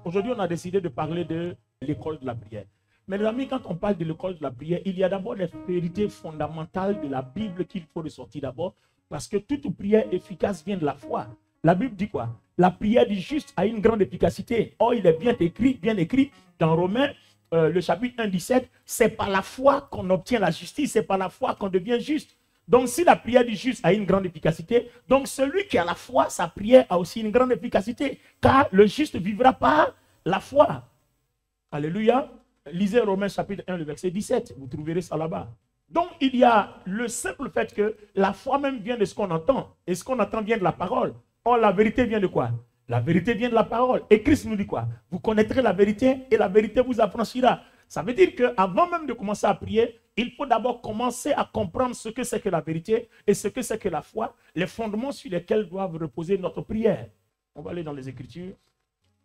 Aujourd'hui, on a décidé de parler de l'école de la prière. Mais les amis, quand on parle de l'école de la prière, il y a d'abord les vérités fondamentales de la Bible qu'il faut ressortir d'abord, parce que toute prière efficace vient de la foi. La Bible dit quoi? La prière du juste a une grande efficacité. Or, il est bien écrit dans Romains, le chapitre 1, 17, c'est par la foi qu'on obtient la justice, c'est par la foi qu'on devient juste. Donc, si la prière du juste a une grande efficacité, donc celui qui a la foi, sa prière a aussi une grande efficacité, car le juste vivra par la foi. Alléluia. Lisez Romains chapitre 1, le verset 17, vous trouverez ça là-bas. Donc, il y a le simple fait que la foi même vient de ce qu'on entend, et ce qu'on entend vient de la parole. Or, la vérité vient de quoi? La vérité vient de la parole. Et Christ nous dit quoi? Vous connaîtrez la vérité et la vérité vous affranchira. Ça veut dire qu'avant même de commencer à prier, il faut d'abord commencer à comprendre ce que c'est que la vérité et ce que c'est que la foi, les fondements sur lesquels doivent reposer notre prière. On va aller dans les Écritures.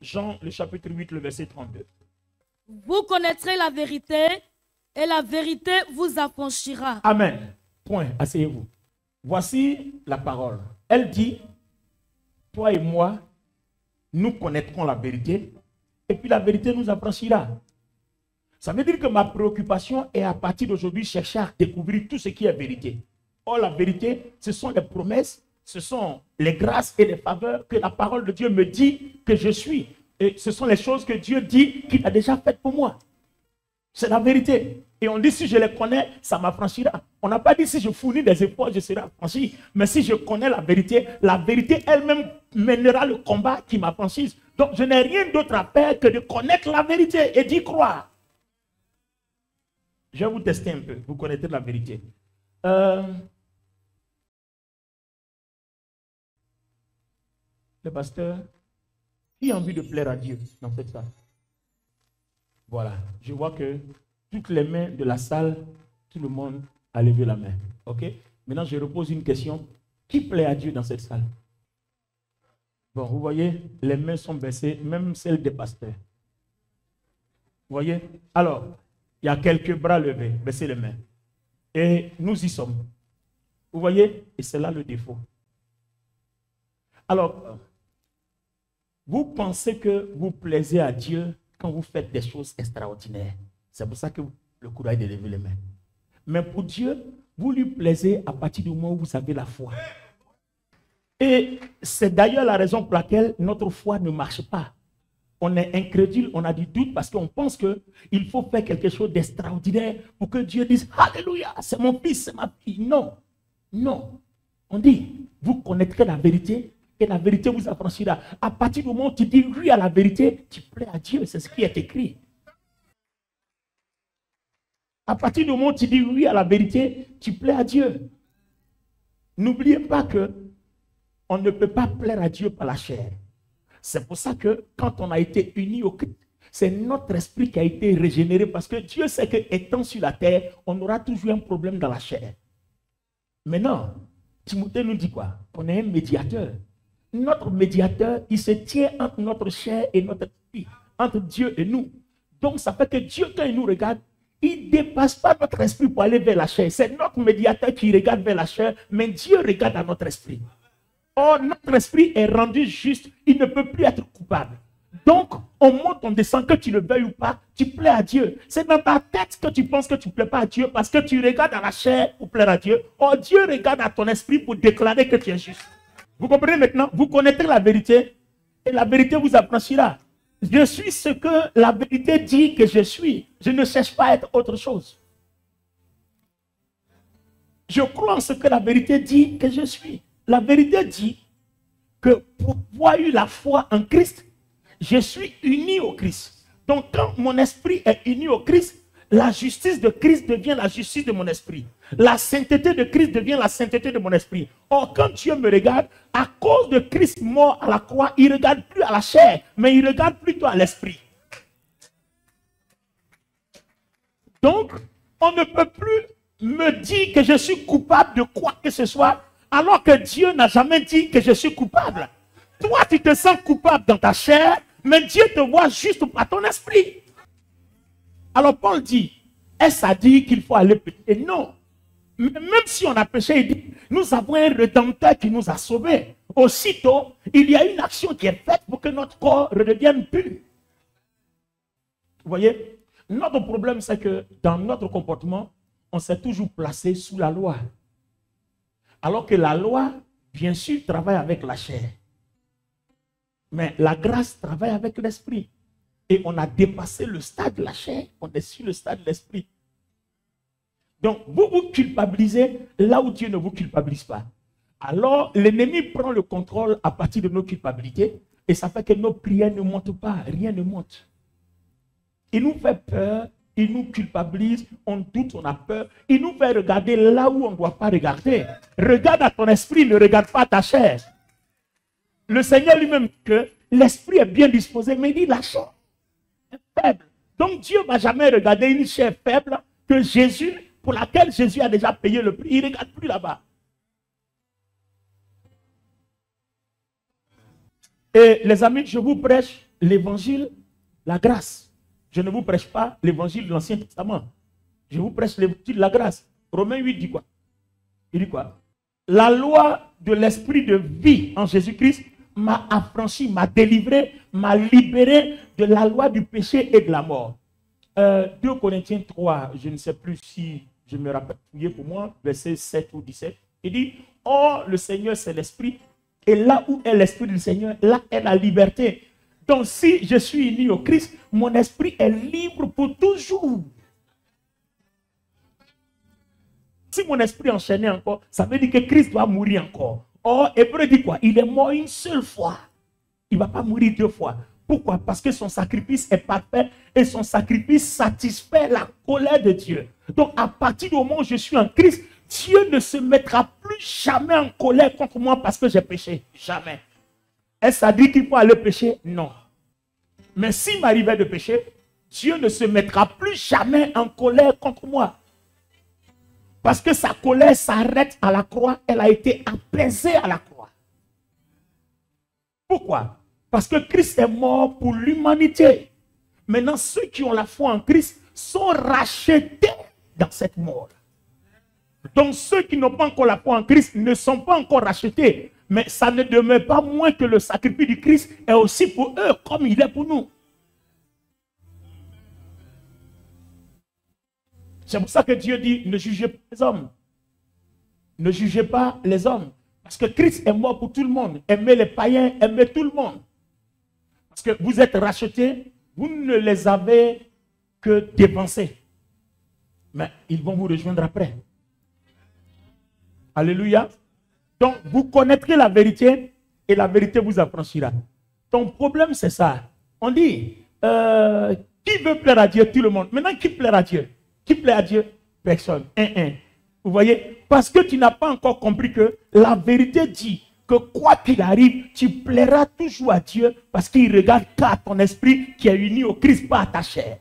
Jean, le chapitre 8, le verset 32. Vous connaîtrez la vérité et la vérité vous affranchira. Amen. Point. Asseyez-vous. Voici la parole. Elle dit, toi et moi, nous connaîtrons la vérité et puis la vérité nous affranchira. Ça veut dire que ma préoccupation est à partir d'aujourd'hui chercher à découvrir tout ce qui est vérité. Or, la vérité, ce sont les promesses, ce sont les grâces et les faveurs que la parole de Dieu me dit que je suis. Et ce sont les choses que Dieu dit qu'il a déjà faites pour moi. C'est la vérité. Et on dit si je les connais, ça m'affranchira. On n'a pas dit si je fournis des efforts, je serai affranchi. Mais si je connais la vérité elle-même mènera le combat qui m'affranchisse. Donc je n'ai rien d'autre à faire que de connaître la vérité et d'y croire. Je vais vous tester un peu. Vous connaissez la vérité. Le pasteur, qui a envie de plaire à Dieu dans cette salle? Voilà. Je vois que toutes les mains de la salle, tout le monde a levé la main. OK? Maintenant, je repose une question. Qui plaît à Dieu dans cette salle? Bon, vous voyez, les mains sont baissées, même celles des pasteurs. Vous voyez? Alors, il y a quelques bras levés, baissez les mains. Et nous y sommes. Vous voyez? Et c'est là le défaut. Alors, vous pensez que vous plaisez à Dieu quand vous faites des choses extraordinaires. C'est pour ça que le courage de lever les mains. Mais pour Dieu, vous lui plaisez à partir du moment où vous avez la foi. Et c'est d'ailleurs la raison pour laquelle notre foi ne marche pas. On est incrédule, on a du doute parce qu'on pense qu'il faut faire quelque chose d'extraordinaire pour que Dieu dise « Alléluia, c'est mon fils, c'est ma fille ». Non, non. On dit « Vous connaîtrez la vérité et la vérité vous affranchira ». À partir du moment où tu dis oui à la vérité, tu plais à Dieu, c'est ce qui est écrit. À partir du moment où tu dis oui à la vérité, tu plais à Dieu. N'oubliez pas que on ne peut pas plaire à Dieu par la chair. C'est pour ça que quand on a été unis au Christ, c'est notre esprit qui a été régénéré parce que Dieu sait qu'étant sur la terre, on aura toujours un problème dans la chair. Maintenant, Timothée nous dit quoi? On est un médiateur. Notre médiateur, il se tient entre notre chair et notre esprit, entre Dieu et nous. Donc ça fait que Dieu, quand il nous regarde, il ne dépasse pas notre esprit pour aller vers la chair. C'est notre médiateur qui regarde vers la chair, mais Dieu regarde à notre esprit. Or, notre esprit est rendu juste, il ne peut plus être coupable. Donc, on monte, on descend, que tu le veuilles ou pas, tu plais à Dieu. C'est dans ta tête que tu penses que tu ne plais pas à Dieu parce que tu regardes à la chair pour plaire à Dieu. Or, Dieu regarde à ton esprit pour déclarer que tu es juste. Vous comprenez maintenant? Vous connaissez la vérité et la vérité vous affranchira. Je suis ce que la vérité dit que je suis. Je ne cherche pas à être autre chose. Je crois en ce que la vérité dit que je suis. La vérité dit que pour avoir eu la foi en Christ, je suis uni au Christ. Donc quand mon esprit est uni au Christ, la justice de Christ devient la justice de mon esprit. La sainteté de Christ devient la sainteté de mon esprit. Or, quand Dieu me regarde, à cause de Christ mort à la croix, il ne regarde plus à la chair, mais il regarde plutôt à l'esprit. Donc, on ne peut plus me dire que je suis coupable de quoi que ce soit, alors que Dieu n'a jamais dit que je suis coupable. Toi, tu te sens coupable dans ta chair, mais Dieu te voit juste par ton esprit. Alors Paul dit, est-ce à dire qu'il faut aller pécher? Non. Même si on a péché, il dit, nous avons un rédempteur qui nous a sauvés. Aussitôt, il y a une action qui est faite pour que notre corps redevienne pur. Vous voyez, notre problème, c'est que dans notre comportement, on s'est toujours placé sous la loi. Alors que la loi, bien sûr, travaille avec la chair. Mais la grâce travaille avec l'esprit. Et on a dépassé le stade de la chair, on est sur le stade de l'esprit. Donc, vous vous culpabilisez là où Dieu ne vous culpabilise pas. Alors, l'ennemi prend le contrôle à partir de nos culpabilités et ça fait que nos prières ne montent pas, rien ne monte. Il nous fait peur, il nous culpabilise, on doute, on a peur. Il nous fait regarder là où on ne doit pas regarder. Regarde à ton esprit, ne regarde pas à ta chair. Le Seigneur lui-même dit que l'esprit est bien disposé, mais il dit la chair est faible. Donc Dieu ne va jamais regarder une chair faible que Jésus, pour laquelle Jésus a déjà payé le prix. Il ne regarde plus là-bas. Et les amis, je vous prêche l'évangile, la grâce. Je ne vous prêche pas l'évangile de l'Ancien Testament. Je vous prêche l'évangile de la grâce. Romains 8 dit quoi? Il dit quoi? La loi de l'esprit de vie en Jésus-Christ m'a affranchi, m'a délivré, m'a libéré de la loi du péché et de la mort. 2 Corinthiens 3, je ne sais plus si je me rappelle pour moi, verset 7 ou 17. Il dit, oh, le Seigneur c'est l'esprit, et là où est l'esprit du Seigneur, là est la liberté. Donc si je suis uni au Christ, mon esprit est libre pour toujours. Si mon esprit est enchaîné encore, ça veut dire que Christ doit mourir encore. Or, Hébreu dit quoi? Il est mort une seule fois. Il ne va pas mourir 2 fois. Pourquoi? Parce que son sacrifice est parfait et son sacrifice satisfait la colère de Dieu. Donc, à partir du moment où je suis en Christ, Dieu ne se mettra plus jamais en colère contre moi parce que j'ai péché. Jamais. Est-ce que ça dit qu'il faut aller pécher? Non. Mais s'il m'arrivait de pécher, Dieu ne se mettra plus jamais en colère contre moi. Parce que sa colère s'arrête à la croix. Elle a été apaisée à la croix. Pourquoi? Parce que Christ est mort pour l'humanité. Maintenant, ceux qui ont la foi en Christ sont rachetés dans cette mort. Donc, ceux qui n'ont pas encore la foi en Christ ne sont pas encore rachetés. Mais ça ne demeure pas moins que le sacrifice du Christ est aussi pour eux comme il est pour nous. C'est pour ça que Dieu dit, ne jugez pas les hommes. Ne jugez pas les hommes. Parce que Christ est mort pour tout le monde. Aimez les païens, aimez tout le monde. Parce que vous êtes rachetés, vous ne les avez que dépensés. Mais ils vont vous rejoindre après. Alléluia. Donc, vous connaîtrez la vérité et la vérité vous affranchira. Ton problème, c'est ça. On dit, qui veut plaire à Dieu? Tout le monde. Maintenant, qui plaît à Dieu? Qui plaît à Dieu? Personne. Vous voyez? Parce que tu n'as pas encore compris que la vérité dit que quoi qu'il arrive, tu plairas toujours à Dieu parce qu'il regarde qu'à ton esprit qui est uni au Christ, pas à ta chair.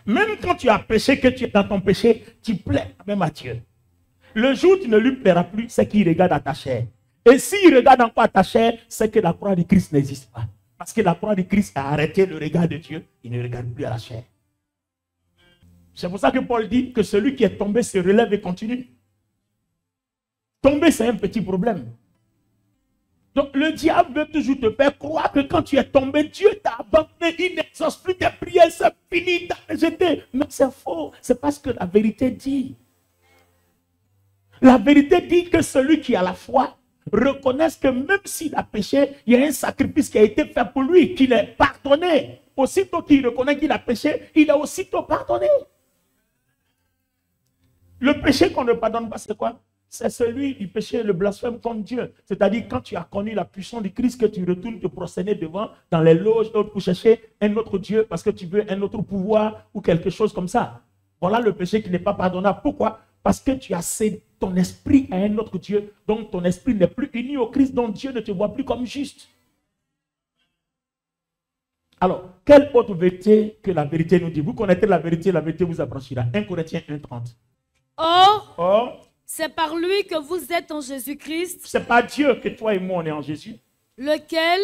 Même quand tu as péché, que tu es dans ton péché, tu plais même à Dieu. Le jour où tu ne lui plairas plus, c'est qu'il regarde à ta chair. Et s'il regarde encore à ta chair, c'est que la croix de Christ n'existe pas. Parce que la croix de Christ a arrêté le regard de Dieu. Il ne regarde plus à la chair. C'est pour ça que Paul dit que celui qui est tombé se relève et continue. Tomber, c'est un petit problème. Donc le diable veut toujours te faire croire que quand tu es tombé, Dieu t'a abandonné, il n'exauce plus tes prières, c'est fini, t'as rejeté. Mais c'est faux, c'est parce que la vérité dit. La vérité dit que celui qui a la foi reconnaisse que même s'il a péché, il y a un sacrifice qui a été fait pour lui, qu'il est pardonné. Aussitôt qu'il reconnaît qu'il a péché, il est aussitôt pardonné. Le péché qu'on ne pardonne pas, c'est quoi? C'est celui du péché, le blasphème contre Dieu. C'est-à-dire quand tu as connu la puissance du Christ, que tu retournes te prosterner devant dans les loges pour chercher un autre Dieu parce que tu veux un autre pouvoir ou quelque chose comme ça. Voilà le péché qui n'est pas pardonnable. Pourquoi? Parce que tu as cédé ton esprit à un autre Dieu. Donc ton esprit n'est plus uni au Christ, donc Dieu ne te voit plus comme juste. Alors, quelle autre vérité que la vérité nous dit? Vous connaissez la vérité vous affranchira. 1 Corinthiens 1:30. Or, c'est par lui que vous êtes en Jésus-Christ. C'est par Dieu que toi et moi on est en Jésus. Lequel,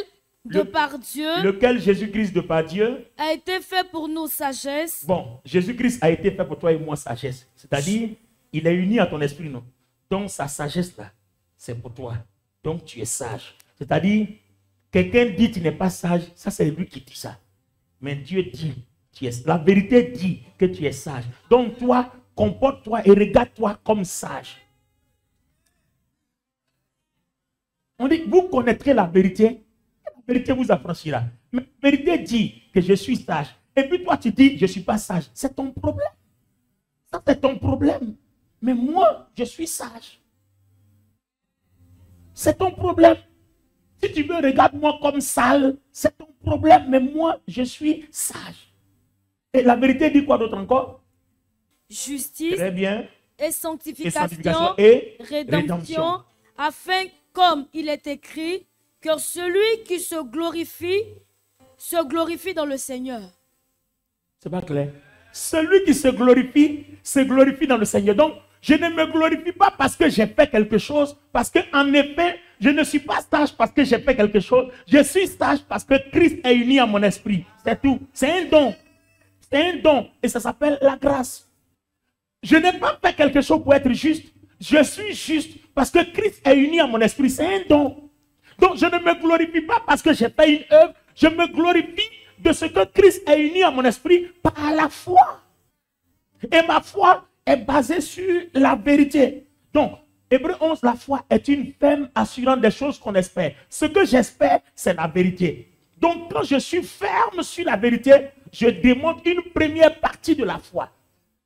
par Dieu, lequel Jésus-Christ de par Dieu a été fait pour nous sagesse. Bon, Jésus-Christ a été fait pour toi et moi sagesse. C'est-à-dire, il est uni à ton esprit, non? Donc sa sagesse là, c'est pour toi. Donc tu es sage. C'est-à-dire, Quelqu'un dit tu n'es pas sage, ça c'est lui qui dit ça. Mais Dieu dit, la vérité dit que tu es sage. Donc toi, comporte-toi et regarde-toi comme sage. On dit, vous connaîtrez la vérité vous affranchira. Mais la vérité dit que je suis sage. Et puis toi, tu dis, je ne suis pas sage. C'est ton problème. Ça, c'est ton problème. Mais moi, je suis sage. C'est ton problème. Si tu veux, regarde-moi comme sale. C'est ton problème. Mais moi, je suis sage. Et la vérité dit quoi d'autre encore? Justice. Très bien. Et sanctification et rédemption. Afin, comme il est écrit, que celui qui se glorifie dans le Seigneur. C'est pas clair. Celui qui se glorifie dans le Seigneur. Donc, je ne me glorifie pas parce que j'ai fait quelque chose, parce qu'en effet, je ne suis pas sage parce que j'ai fait quelque chose. Je suis sage parce que Christ est uni à mon esprit. C'est tout. C'est un don. C'est un don. Et ça s'appelle la grâce. Je n'ai pas fait quelque chose pour être juste. Je suis juste parce que Christ est uni à mon esprit. C'est un don. Donc, je ne me glorifie pas parce que j'ai fait une œuvre. Je me glorifie de ce que Christ est uni à mon esprit par la foi. Et ma foi est basée sur la vérité. Donc, Hébreux 11, la foi est une ferme assurance des choses qu'on espère. Ce que j'espère, c'est la vérité. Donc, quand je suis ferme sur la vérité, je démontre une première partie de la foi.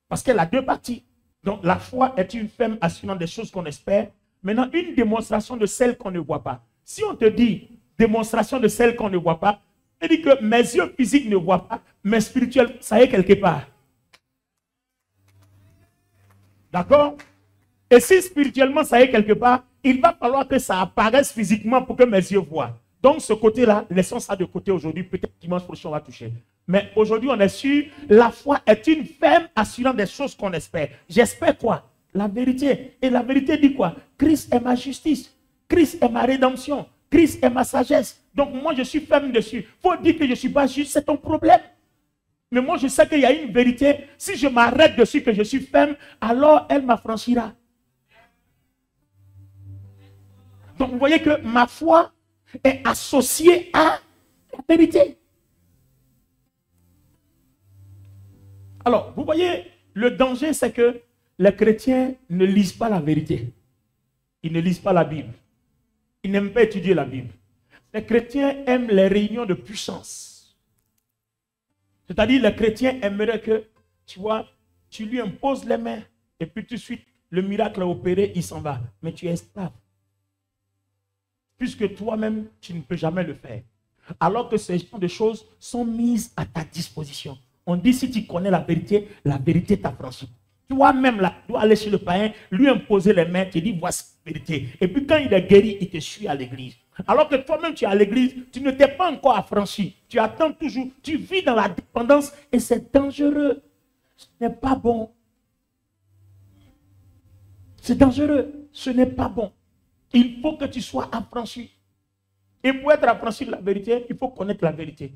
Parce qu'elle a deux parties. Donc, la foi est une ferme assurance des choses qu'on espère. Maintenant, une démonstration de celles qu'on ne voit pas. Si on te dit démonstration de celles qu'on ne voit pas, on dit que mes yeux physiques ne voient pas, mais spirituels, ça y est quelque part. D'accord? Et si spirituellement ça y est quelque part, il va falloir que ça apparaisse physiquement pour que mes yeux voient. Donc ce côté-là, laissons ça de côté aujourd'hui. Peut-être dimanche prochain on va toucher. Mais aujourd'hui on est sûr, la foi est une ferme assurance des choses qu'on espère. J'espère quoi? La vérité. Et la vérité dit quoi? Christ est ma justice. Christ est ma rédemption. Christ est ma sagesse. Donc moi je suis ferme dessus. Il faut dire que je ne suis pas juste, c'est ton problème. Mais moi je sais qu'il y a une vérité. Si je m'arrête dessus, que je suis ferme, alors elle m'affranchira. Donc vous voyez que ma foi est associée à la vérité. Alors vous voyez, le danger c'est que les chrétiens ne lisent pas la vérité. Ils ne lisent pas la Bible. Ils n'aiment pas étudier la Bible. Les chrétiens aiment les réunions de puissance. C'est-à-dire, les chrétiens aimeraient que, tu vois, tu lui imposes les mains et puis tout de suite, le miracle est opéré, il s'en va. Mais tu es esclave. Puisque toi-même, tu ne peux jamais le faire. Alors que ces genres de choses sont mises à ta disposition. On dit, si tu connais la vérité t'affranchit. Toi-même, là, tu dois aller chez le païen, lui imposer les mains, tu dis, voici la vérité. Et puis quand il est guéri, il te suit à l'église. Alors que toi-même, tu es à l'église, tu ne t'es pas encore affranchi. Tu attends toujours, tu vis dans la dépendance et c'est dangereux. Ce n'est pas bon. C'est dangereux. Ce n'est pas bon. Il faut que tu sois affranchi. Et pour être affranchi de la vérité, il faut connaître la vérité.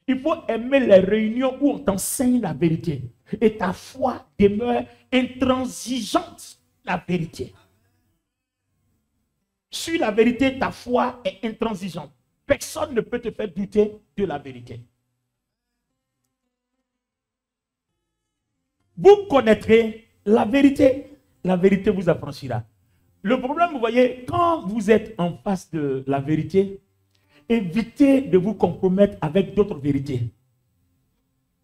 Il faut aimer les réunions où on t'enseigne la vérité. Et ta foi demeure intransigeante, la vérité. Sur la vérité, ta foi est intransigeante. Personne ne peut te faire douter de la vérité. Vous connaîtrez la vérité. La vérité vous affranchira. Le problème, vous voyez, quand vous êtes en face de la vérité, évitez de vous compromettre avec d'autres vérités.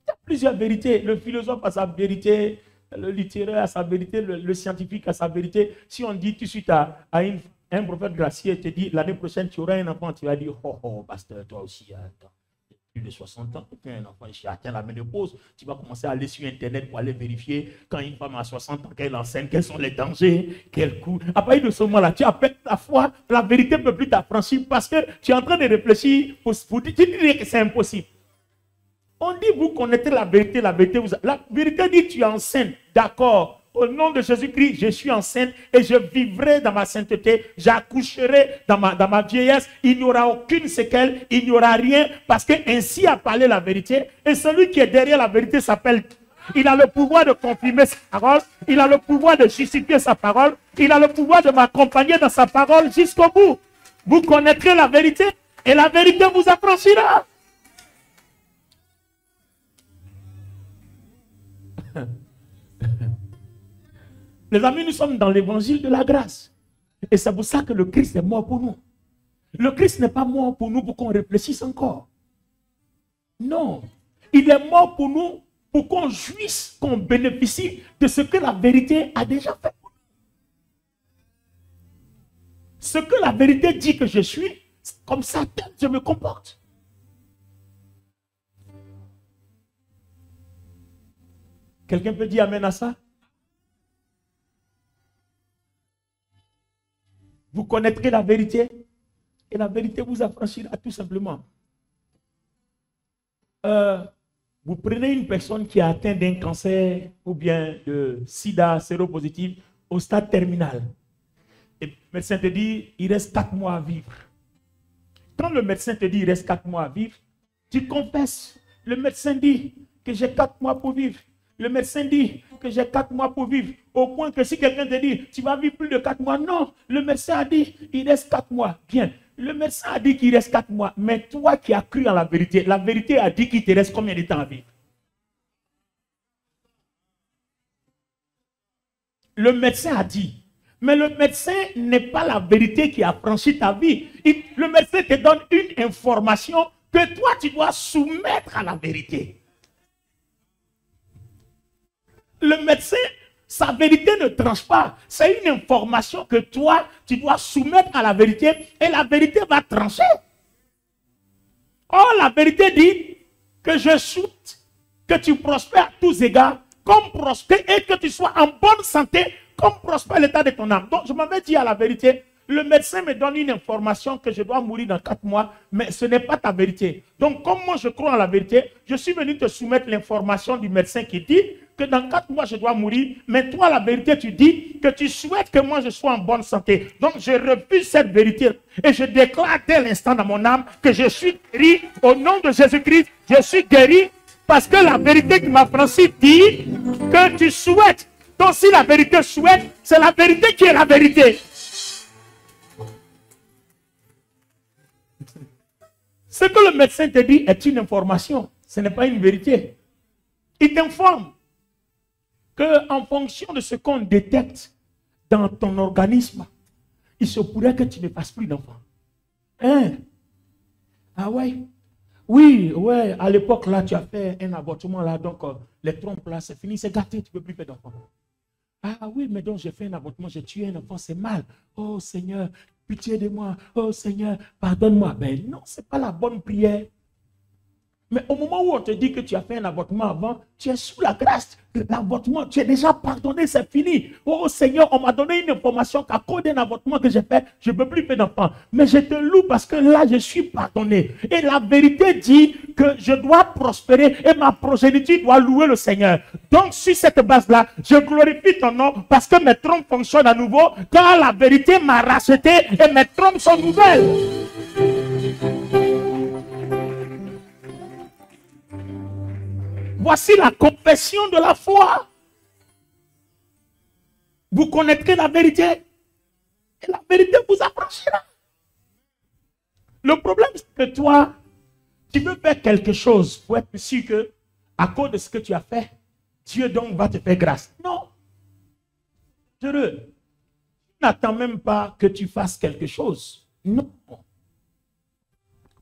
Il y a plusieurs vérités. Le philosophe a sa vérité, le littéraire a sa vérité, le scientifique a sa vérité. Si on dit tout de suite à un prophète gracieux, te dit l'année prochaine tu auras un enfant, tu vas dire oh pasteur, toi aussi, attends, plus de 60 ans, tu as un enfant, il atteint la ménopause, tu vas commencer à aller sur internet pour aller vérifier quand une femme a 60 ans, qu'elle enceinte, quels sont les dangers, quel coût. À partir de ce moment-là, tu appelles ta foi, la vérité ne peut plus t'affranchir parce que tu es en train de réfléchir pour tu dis que c'est impossible. On dit vous connaissez la vérité dit tu es enceinte, d'accord. Au nom de Jésus-Christ, je suis enceinte et je vivrai dans ma sainteté. J'accoucherai dans ma vieillesse. Il n'y aura aucune séquelle, il n'y aura rien parce que ainsi a parlé la vérité. Et celui qui est derrière la vérité s'appelle. Il a le pouvoir de confirmer sa parole. Il a le pouvoir de justifier sa parole. Il a le pouvoir de m'accompagner dans sa parole jusqu'au bout. Vous connaîtrez la vérité et la vérité vous affranchira. Les amis, nous sommes dans l'évangile de la grâce. Et c'est pour ça que le Christ est mort pour nous. Le Christ n'est pas mort pour nous pour qu'on réfléchisse encore. Non. Il est mort pour nous pour qu'on jouisse, qu'on bénéficie de ce que la vérité a déjà fait pour nous. Ce que la vérité dit que je suis, comme ça, je me comporte. Quelqu'un peut dire amen à ça? Vous connaîtrez la vérité et la vérité vous affranchira tout simplement. Vous prenez une personne qui a atteint d'un cancer ou bien de sida séropositif au stade terminal. Et le médecin te dit, il reste 4 mois à vivre. Quand le médecin te dit, il reste 4 mois à vivre, tu confesses. Le médecin dit que j'ai 4 mois pour vivre. Le médecin dit que j'ai 4 mois pour vivre. Au point que si quelqu'un te dit, tu vas vivre plus de 4 mois. Non, le médecin a dit, il reste 4 mois. Bien, le médecin a dit qu'il reste 4 mois. Mais toi qui as cru en la vérité a dit qu'il te reste combien de temps à vivre? Le médecin a dit. Mais le médecin n'est pas la vérité qui a franchi ta vie. Le médecin te donne une information que toi, tu dois soumettre à la vérité. Le médecin, sa vérité ne tranche pas. C'est une information que toi, tu dois soumettre à la vérité et la vérité va trancher. Or, la vérité dit que je souhaite que tu prospères à tous égards, comme prospère et que tu sois en bonne santé, comme prospère l'état de ton âme. Donc, je m'avais dit à la vérité, le médecin me donne une information que je dois mourir dans 4 mois, mais ce n'est pas ta vérité. Donc, comme moi je crois en la vérité, je suis venu te soumettre l'information du médecin qui dit que dans 4 mois je dois mourir, mais toi la vérité tu dis que tu souhaites que moi je sois en bonne santé. Donc, je refuse cette vérité et je déclare dès l'instant dans mon âme que je suis guéri au nom de Jésus-Christ. Je suis guéri parce que la vérité qui m'a franchi dit que tu souhaites. Donc, si la vérité souhaite, c'est la vérité qui est la vérité. Ce que le médecin te dit est une information, ce n'est pas une vérité. Il t'informe qu'en fonction de ce qu'on détecte dans ton organisme, il se pourrait que tu ne fasses plus d'enfant. Hein? Ah ouais? Oui, ouais, à l'époque là, tu as fait un avortement là, donc les trompes là, c'est fini, c'est gâté, tu ne peux plus faire d'enfant. Ah oui, mais donc j'ai fait un avortement, j'ai tué un enfant, c'est mal. Oh Seigneur, pitié de moi. Oh Seigneur, pardonne-moi. Ben non, ce n'est pas la bonne prière. Mais au moment où on te dit que tu as fait un avortement avant, tu es sous la grâce de l'avortement. Tu es déjà pardonné, c'est fini. Oh Seigneur, on m'a donné une information qu'à cause d'un avortement que j'ai fait, je ne peux plus faire d'enfant. Mais je te loue parce que là, je suis pardonné. Et la vérité dit que je dois prospérer et ma progéniture doit louer le Seigneur. Donc, sur cette base-là, je glorifie ton nom parce que mes trompes fonctionnent à nouveau, car la vérité m'a racheté et mes trompes sont nouvelles. Voici la confession de la foi. Vous connaîtrez la vérité et la vérité vous affranchira. Le problème, c'est que toi, tu veux faire quelque chose pour être sûr que, à cause de ce que tu as fait, Dieu donc va te faire grâce. Non. Heureux. N'attends même pas que tu fasses quelque chose. Non.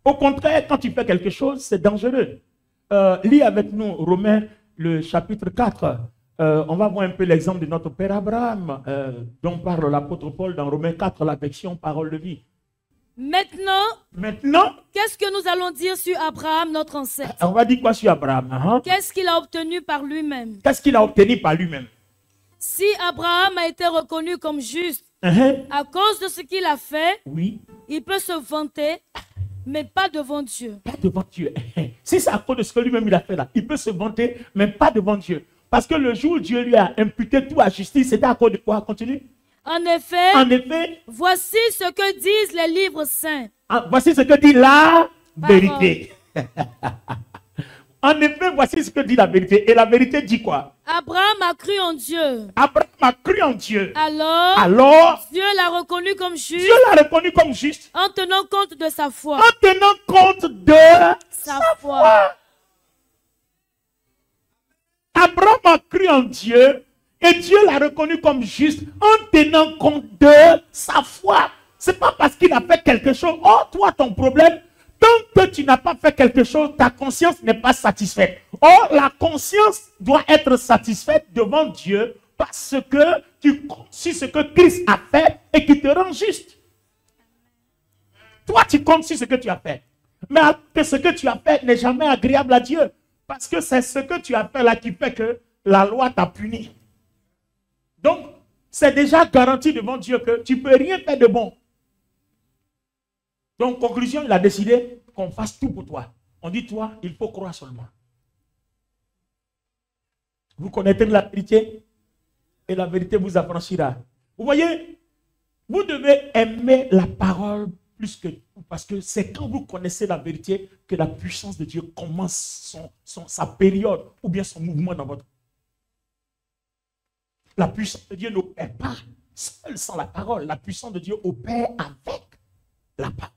Au contraire, quand tu fais quelque chose, c'est dangereux. Lis avec nous Romains, le chapitre 4. On va voir un peu l'exemple de notre père Abraham, dont parle l'apôtre Paul dans Romains 4, l'affection, parole de vie. Maintenant, qu'est-ce que nous allons dire sur Abraham, notre ancêtre? On va dire quoi sur Abraham? Qu'est-ce qu'il a obtenu par lui-même? Qu'est-ce qu'il a obtenu par lui-même? Si Abraham a été reconnu comme juste à cause de ce qu'il a fait, oui, il peut se vanter, mais pas devant Dieu. Pas devant Dieu. Si c'est à cause de ce que lui-même il a fait là, il peut se vanter, mais pas devant Dieu. Parce que le jour où Dieu lui a imputé tout à justice, c'était à cause de quoi? Continue. En effet, « voici ce que disent les livres saints. » Voici ce que dit la vérité. En effet, voici ce que dit la vérité. Et la vérité dit quoi? Abraham a cru en Dieu. Abraham a cru en Dieu. Alors, Dieu l'a reconnu comme juste. Dieu l'a reconnu comme juste. En tenant compte de sa foi. En tenant compte de sa foi. Abraham a cru en Dieu et Dieu l'a reconnu comme juste en tenant compte de sa foi. C'est pas parce qu'il a fait quelque chose. Oh, toi, ton problème, tant que tu n'as pas fait quelque chose, ta conscience n'est pas satisfaite. Or, la conscience doit être satisfaite devant Dieu parce que tu comptes sur ce que Christ a fait et qui te rend juste. Toi, tu comptes sur ce que tu as fait. Mais que ce que tu as fait n'est jamais agréable à Dieu. Parce que c'est ce que tu as fait là qui fait que la loi t'a puni. Donc, c'est déjà garanti devant Dieu que tu ne peux rien faire de bon. Donc, conclusion, il a décidé qu'on fasse tout pour toi. On dit, toi, il faut croire seulement. Vous connaîtrez la vérité et la vérité vous affranchira. Vous voyez, vous devez aimer la parole plus que tout, parce que c'est quand vous connaissez la vérité que la puissance de Dieu commence sa période ou bien son mouvement dans votre vie. La puissance de Dieu n'opère pas seule sans la parole. La puissance de Dieu opère avec la parole.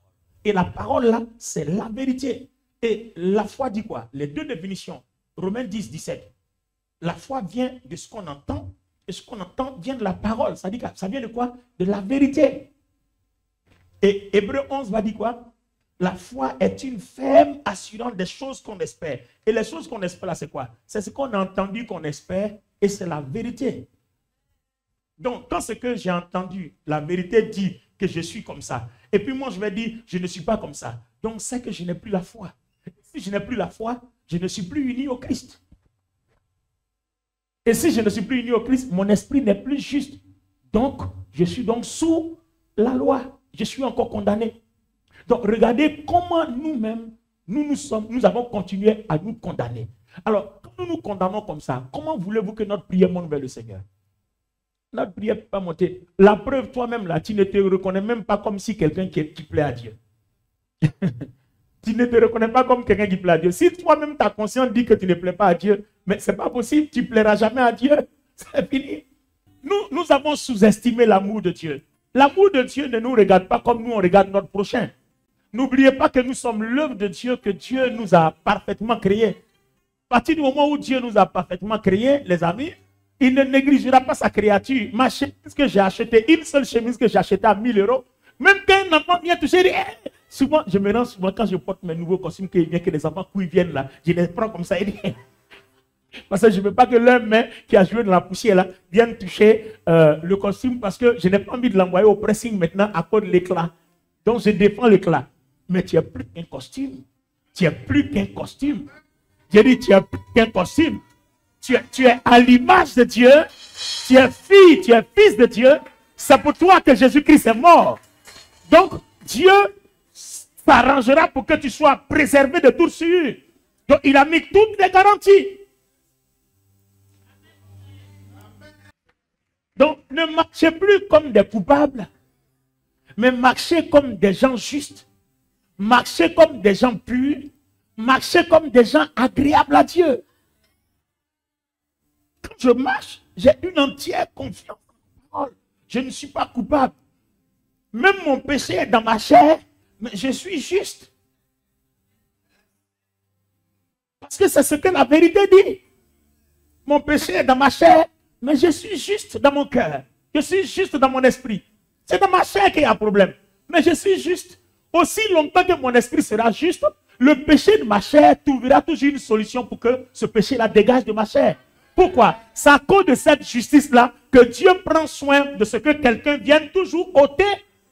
Et la parole là, c'est la vérité. Et la foi dit quoi? Les deux définitions. Romains 10, 17. La foi vient de ce qu'on entend et ce qu'on entend vient de la parole. Ça dit que ça vient de quoi? De la vérité. Et Hébreu 11 va dire quoi? La foi est une ferme assurance des choses qu'on espère. Et les choses qu'on espère là, c'est quoi? C'est ce qu'on a entendu qu'on espère et c'est la vérité. Donc, quand ce que j'ai entendu, la vérité dit que je suis comme ça. Et puis moi, je vais dire, je ne suis pas comme ça. Donc, c'est que je n'ai plus la foi. Si je n'ai plus la foi, je ne suis plus uni au Christ. Et si je ne suis plus uni au Christ, mon esprit n'est plus juste. Donc, je suis donc sous la loi. Je suis encore condamné. Donc, regardez comment nous-mêmes, nous avons continué à nous condamner. Alors, quand nous nous condamnons comme ça, comment voulez-vous que notre prière monte vers le Seigneur? Notre prière ne peut pas monter. La preuve, toi-même, là, tu ne te reconnais même pas comme si quelqu'un qui plaît à Dieu. Tu ne te reconnais pas comme quelqu'un qui plaît à Dieu. Si toi-même, ta conscience dit que tu ne plais pas à Dieu, mais ce n'est pas possible, tu ne plairas jamais à Dieu. C'est fini. Nous avons sous-estimé l'amour de Dieu. L'amour de Dieu ne nous regarde pas comme nous, on regarde notre prochain. N'oubliez pas que nous sommes l'œuvre de Dieu, que Dieu nous a parfaitement créé. À partir du moment où Dieu nous a parfaitement créé, les amis, il ne négligera pas sa créature. Ma chemise que j'ai achetée, une seule chemise que j'ai achetée à 1000 €, même qu'un enfant vient toucher, je dis, hey! Souvent, je me rends souvent quand je porte mes nouveaux costumes, qu'il vient que les enfants qui viennent là, je les prends comme ça et dis, parce que je ne veux pas que l'un main qui a joué dans la poussière là vienne toucher le costume parce que je n'ai pas envie de l'envoyer au pressing maintenant à cause de l'éclat. Donc je défends l'éclat. Mais tu n'es plus qu'un costume. Tu n'es plus qu'un costume. J'ai dit, tu n'es plus qu'un costume. Tu es à l'image de Dieu. Tu es fille, tu es fils de Dieu. C'est pour toi que Jésus-Christ est mort. Donc Dieu s'arrangera pour que tu sois préservé de toute souillure. Donc il a mis toutes les garanties. Donc, ne marchez plus comme des coupables, mais marchez comme des gens justes, marchez comme des gens purs, marchez comme des gens agréables à Dieu. Quand je marche, j'ai une entière confiance en parole. Je ne suis pas coupable. Même mon péché est dans ma chair, mais je suis juste. Parce que c'est ce que la vérité dit. Mon péché est dans ma chair, mais je suis juste dans mon cœur. Je suis juste dans mon esprit. C'est dans ma chair qu'il y a un problème. Mais je suis juste. Aussi longtemps que mon esprit sera juste, le péché de ma chair trouvera toujours une solution pour que ce péché-là dégage de ma chair. Pourquoi? C'est à cause de cette justice-là que Dieu prend soin de ce que quelqu'un vienne toujours ôter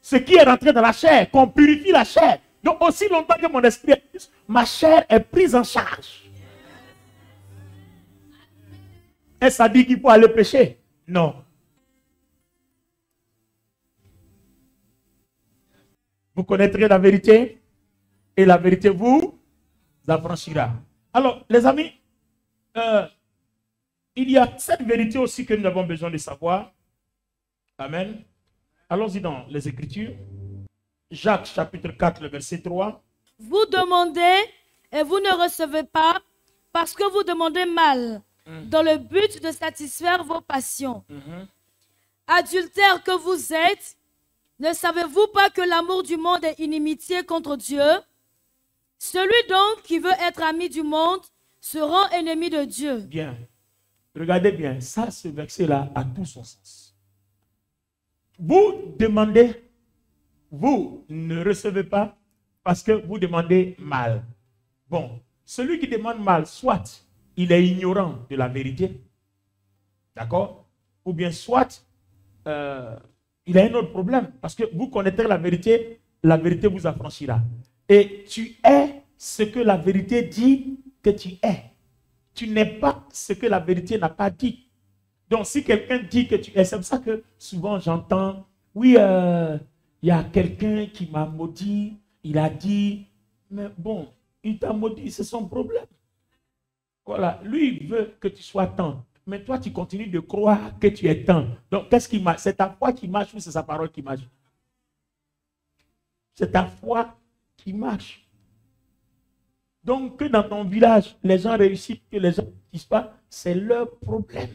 ce qui est rentré dans la chair, qu'on purifie la chair. Donc aussi longtemps que mon esprit est juste, ma chair est prise en charge. Est-ce ça dit qu'il faut aller pécher? Non. Vous connaîtrez la vérité et la vérité vous affranchira. Alors, les amis, il y a cette vérité aussi que nous avons besoin de savoir. Amen. Allons-y dans les Écritures. Jacques chapitre 4, le verset 3. Vous demandez et vous ne recevez pas parce que vous demandez mal, dans le but de satisfaire vos passions. Adultères que vous êtes, ne savez-vous pas que l'amour du monde est inimitié contre Dieu? Celui donc qui veut être ami du monde se rend ennemi de Dieu. Bien. Regardez bien, ça, ce verset-là a tout son sens. Vous demandez, vous ne recevez pas parce que vous demandez mal. Bon, celui qui demande mal, soit il est ignorant de la vérité, d'accord? Ou bien soit il a un autre problème parce que vous connaîtrez la vérité vous affranchira. Et tu es ce que la vérité dit que tu es. Tu n'es pas ce que la vérité n'a pas dit. Donc, si quelqu'un dit que tu es, c'est pour ça que souvent j'entends, oui, il y a quelqu'un qui m'a maudit, il a dit, mais bon, il t'a maudit, c'est son problème. Voilà, lui, il veut que tu sois tant, mais toi, tu continues de croire que tu es tant. Donc, qu'est-ce qui marche? C'est ta foi qui marche ou c'est sa parole qui marche? C'est ta foi qui marche. Donc, que dans ton village, les gens réussissent, que les gens ne réussissent pas, c'est leur problème.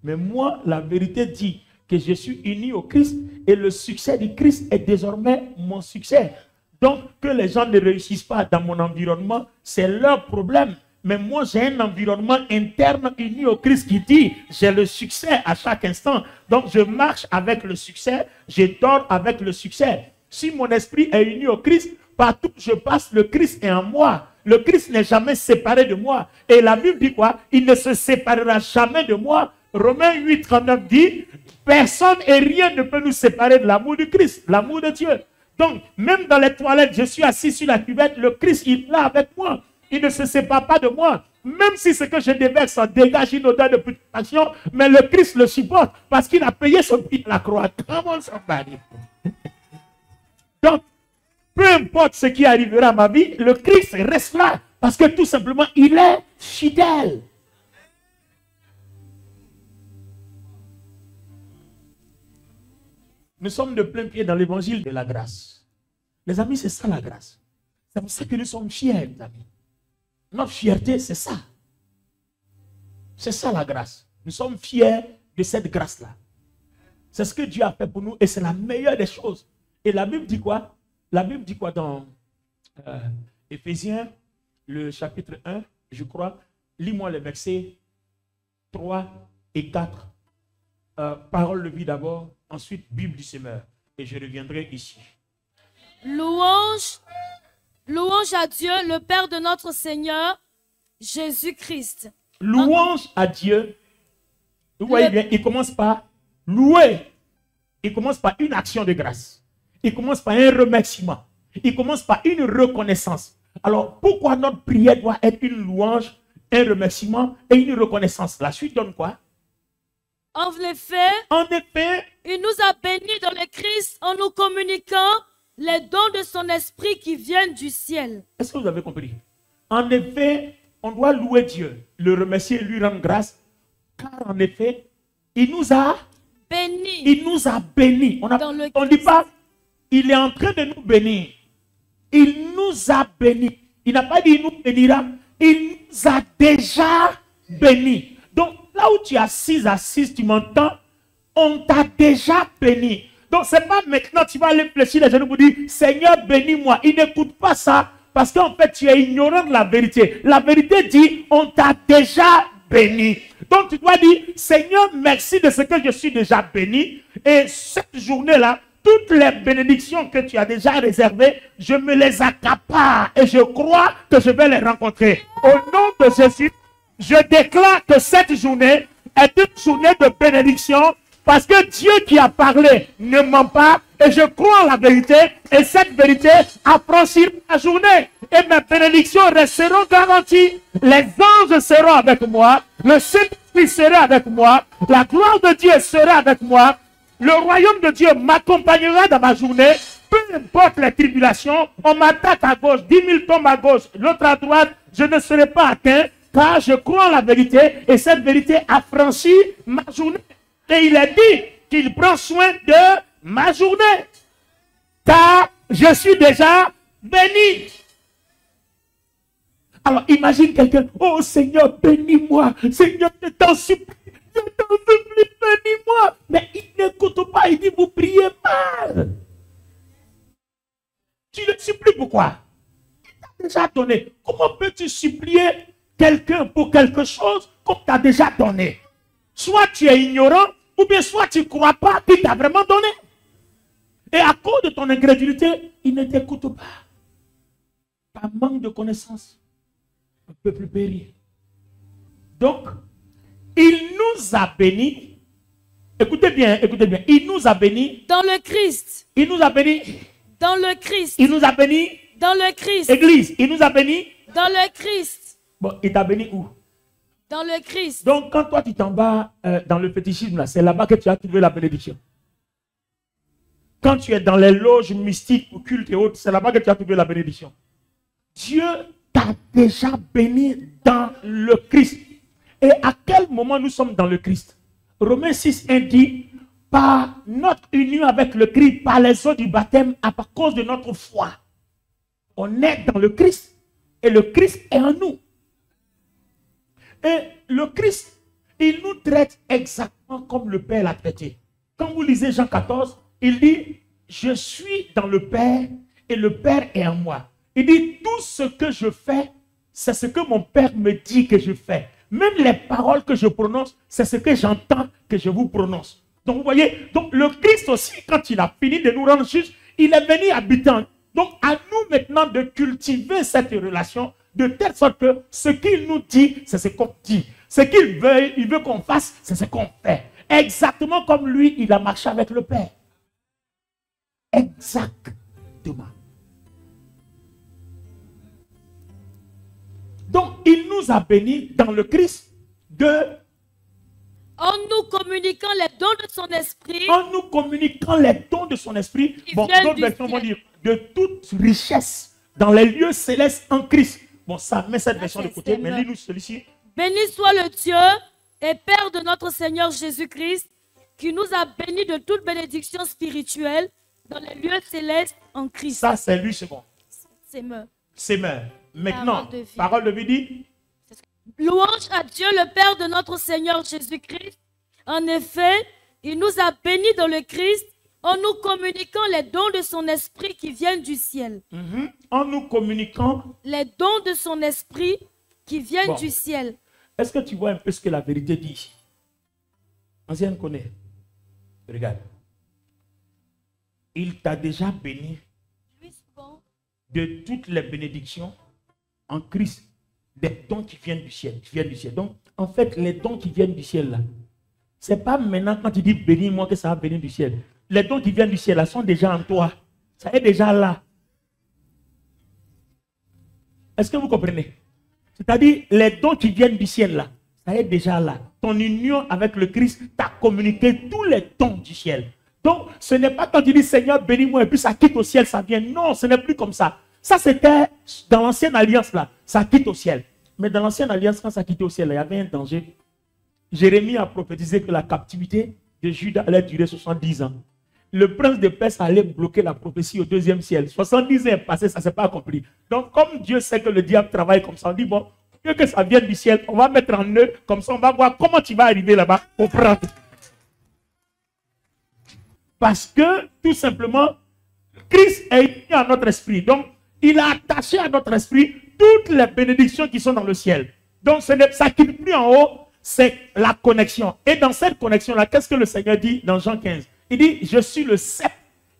Mais moi, la vérité dit que je suis uni au Christ et le succès du Christ est désormais mon succès. Donc, que les gens ne réussissent pas dans mon environnement, c'est leur problème. Mais moi, j'ai un environnement interne uni au Christ qui dit, j'ai le succès à chaque instant. Donc, je marche avec le succès, je dors avec le succès. Si mon esprit est uni au Christ, partout où je passe, le Christ est en moi. Le Christ n'est jamais séparé de moi. Et la Bible dit quoi? Il ne se séparera jamais de moi. Romains 8, 39 dit, personne et rien ne peut nous séparer de l'amour du Christ, l'amour de Dieu. Donc, même dans les toilettes, je suis assis sur la cuvette, le Christ, il est là avec moi. Il ne se sépare pas de moi. Même si ce que je déverse en dégage une odeur de putréfaction, mais le Christ le supporte parce qu'il a payé son prix à la croix. Comment ça va? Donc, peu importe ce qui arrivera à ma vie, le Christ reste là parce que tout simplement, il est fidèle. Nous sommes de plein pied dans l'évangile de la grâce. Les amis, c'est ça la grâce. C'est pour ça que nous sommes fiers, les amis. Notre fierté, c'est ça. C'est ça la grâce. Nous sommes fiers de cette grâce-là. C'est ce que Dieu a fait pour nous et c'est la meilleure des choses. Et la Bible dit quoi? La Bible dit quoi dans Éphésiens, le chapitre 1, je crois. Lis-moi les versets 3 et 4. Parole de vie d'abord, ensuite Bible du Semeur. Et je reviendrai ici. Louange à Dieu, le Père de notre Seigneur, Jésus-Christ. Louange à Dieu. Vous voyez bien, il commence par louer. Il commence par une action de grâce. Il commence par un remerciement. Il commence par une reconnaissance. Alors, pourquoi notre prière doit être une louange, un remerciement et une reconnaissance? La suite donne quoi? En effet, il nous a bénis dans le Christ en nous communiquant les dons de son esprit qui viennent du ciel. Est-ce que vous avez compris? En effet, on doit louer Dieu, le remercier et lui rendre grâce. Car en effet, il nous a bénis. Il nous a bénis. On ne dit pas, il est en train de nous bénir. Il nous a bénis. Il n'a pas dit il nous bénira. Il nous a déjà bénis. Donc, là où tu es assise, tu m'entends, on t'a déjà béni. Donc, ce n'est pas maintenant tu vas aller fléchir les genoux pour dire, Seigneur, bénis-moi. Il n'écoute pas ça parce qu'en fait, tu es ignorant de la vérité. La vérité dit, on t'a déjà béni. Donc, tu dois dire, Seigneur, merci de ce que je suis déjà béni. Et cette journée-là, toutes les bénédictions que tu as déjà réservées, je me les accapare et je crois que je vais les rencontrer. Au nom de Jésus, je déclare que cette journée est une journée de bénédiction parce que Dieu qui a parlé ne ment pas et je crois en la vérité et cette vérité affranchira la journée et mes bénédictions resteront garanties. Les anges seront avec moi, le Saint-Esprit sera avec moi, la gloire de Dieu sera avec moi, le royaume de Dieu m'accompagnera dans ma journée. Peu importe les tribulations, on m'attaque à gauche, 10 000 tombent à gauche, l'autre à droite, je ne serai pas atteint. Car je crois en la vérité et cette vérité affranchit ma journée. Et il est dit qu'il prend soin de ma journée. Car je suis déjà béni. Alors imagine quelqu'un, oh Seigneur, bénis-moi. Seigneur, je t'en supplie. Je t'en supplie, bénis-moi. Mais il n'écoute pas, il dit, vous priez mal. Tu le supplies pourquoi? Il t'a déjà donné. Comment peux-tu supplier quelqu'un pour quelque chose qu'on t'a déjà donné? Soit tu es ignorant, ou bien soit tu ne crois pas qu'il t'a vraiment donné. Et à cause de ton incrédulité, il ne t'écoute pas. Par manque de connaissance, le peuple périt. Donc, il nous a bénis. Écoutez bien, il nous a bénis. Dans le Christ. Il nous a bénis. Dans le Christ. Il nous a bénis. Dans le Christ. Église, il nous a bénis. Dans le Christ. Bon, il t'a béni où? Dans le Christ. Donc, quand toi tu t'en vas dans le fétichisme, c'est là-bas que tu as trouvé la bénédiction. Quand tu es dans les loges mystiques, occultes et autres, c'est là-bas que tu as trouvé la bénédiction. Dieu t'a déjà béni dans le Christ. Et à quel moment nous sommes dans le Christ? Romains 6:1 dit, par notre union avec le Christ, par les eaux du baptême, à cause de notre foi. On est dans le Christ et le Christ est en nous. Et le Christ, il nous traite exactement comme le Père l'a traité. Quand vous lisez Jean 14, il dit, je suis dans le Père et le Père est en moi. Il dit, tout ce que je fais, c'est ce que mon Père me dit que je fais. Même les paroles que je prononce, c'est ce que j'entends que je vous prononce. Donc vous voyez, donc le Christ aussi, quand il a fini de nous rendre justes, il est venu habitant. Donc à nous maintenant de cultiver cette relation de telle sorte que ce qu'il nous dit, c'est ce qu'on dit. Ce qu'il veut, il veut qu'on fasse, c'est ce qu'on fait. Exactement comme lui, il a marché avec le Père. Exactement. Donc, il nous a bénis dans le Christ en nous communiquant les dons de son esprit. En nous communiquant les dons de son esprit. Bon, d'autres versions vont dire de toute richesse dans les lieux célestes en Christ. Bon, ça met cette version de côté, mais lis-nous celui-ci. Béni soit le Dieu et Père de notre Seigneur Jésus-Christ, qui nous a bénis de toute bénédiction spirituelle dans les lieux célestes en Christ. Ça, c'est lui, c'est bon. C'est meurt. Maintenant, parole de vie dit. Louange à Dieu, le Père de notre Seigneur Jésus-Christ. En effet, il nous a bénis dans le Christ en nous communiquant les dons de son esprit qui viennent du ciel. En nous communiquant les dons de son esprit qui viennent du ciel. Est-ce que tu vois un peu ce que la vérité dit? Ancienne connaît. Regarde. Il t'a déjà béni de toutes les bénédictions en Christ, des dons qui viennent du ciel. Donc, en fait, les dons qui viennent du ciel, là, ce n'est pas maintenant quand tu dis bénis-moi que ça va venir du ciel. Les dons qui viennent du ciel, là, sont déjà en toi. Ça est déjà là. Est-ce que vous comprenez? C'est-à-dire, les dons qui viennent du ciel, là, ça est déjà là. Ton union avec le Christ t'a communiqué tous les dons du ciel. Donc, ce n'est pas quand tu dis Seigneur, bénis-moi, et puis ça quitte au ciel, ça vient. Non, ce n'est plus comme ça. Ça, c'était dans l'ancienne alliance, là. Ça quitte au ciel. Mais dans l'ancienne alliance, quand ça quittait au ciel, là, il y avait un danger. Jérémie a prophétisé que la captivité de Juda allait durer 70 ans. Le prince de Perse allait bloquer la prophétie au deuxième ciel. 70 ans passés, ça ne s'est pas accompli. Donc, comme Dieu sait que le diable travaille comme ça, on dit, bon, mieux que ça vienne du ciel, on va mettre en eux, comme ça, on va voir comment tu vas arriver là-bas au prendre. Parce que, tout simplement, Christ est uni à notre esprit. Donc, il a attaché à notre esprit toutes les bénédictions qui sont dans le ciel. Donc, ça ne quitte plus en haut, c'est la connexion. Et dans cette connexion-là, qu'est-ce que le Seigneur dit dans Jean 15? Il dit, je suis le cep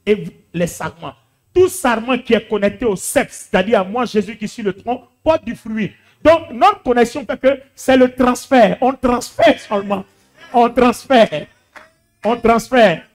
et les sarments. Tout sarment qui est connecté au cep, c'est-à-dire à moi, Jésus qui suis le tronc, porte du fruit. Donc, notre connexion fait que c'est le transfert. On transfère seulement. On transfère. On transfère.